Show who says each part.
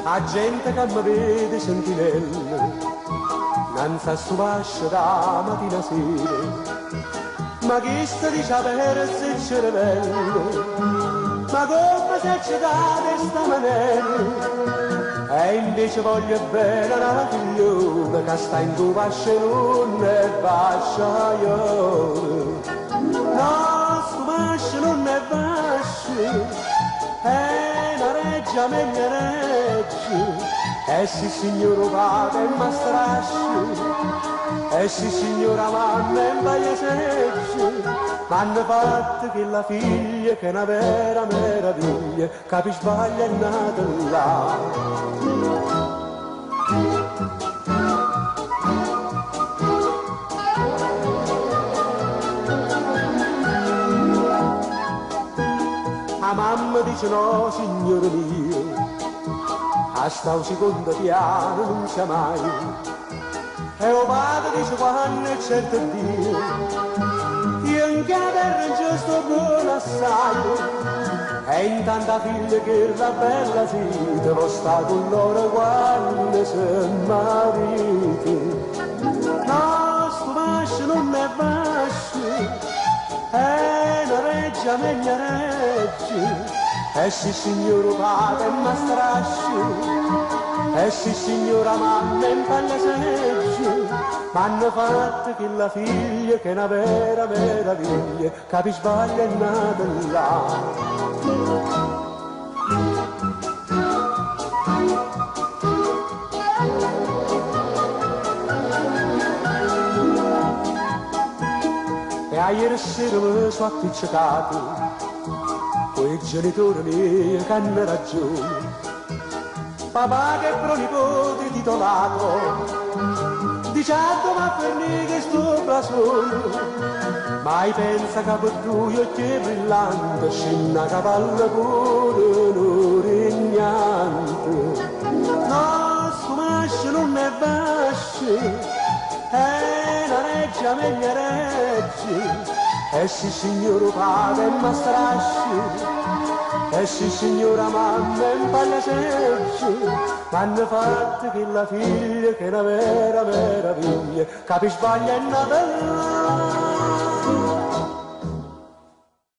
Speaker 1: La gente che mi vede sentinello, non sa su vascia da mattina a sera, ma chi sta dice avere il cervello, ma come se ci dà questa maniera, e invece voglio bene una figliuola che sta in tu vascia e non è vascia io. No, stu vascia non è vascia, è una reggia meglio reggia, e sì signora padre e mastrasci, e sì signora mamma e baglia seggi, m'hanno fatto che la figlia che è una vera meraviglia, capi sbaglia è nata là. La mamma dice no, signore mio, a sta un secondo piano non sia mai. E o padre dice quando è certo Dio, io in terra in giusto buono assai. E in tanta figlia che la bella vita lo sta con loro quando si mariti. No, sto vascio non è vascio, è una reggia meglio reggia, e sì signora padre e mastrasci, e sì signora mamma e palla seggi, m'hanno fatto che la figlia che è una vera meraviglia, capi sbaglia è nata là. E a ieri sera mi sono appiccicato coi genitori miei che hanno ragione, papà che pronipote titolato, dicendo ma per me che sto blasone, mai pensa che per tu io che brillante, scinna cavallo pure non regnante. No, sto mascio non è vascio, è una reggia meglio reggia, e sì signora padre e mastrasci, e sì signora mamma e palla seggi, m'hanno fatto che la figlia che è una vera meraviglia, capi sbaglia è nata là.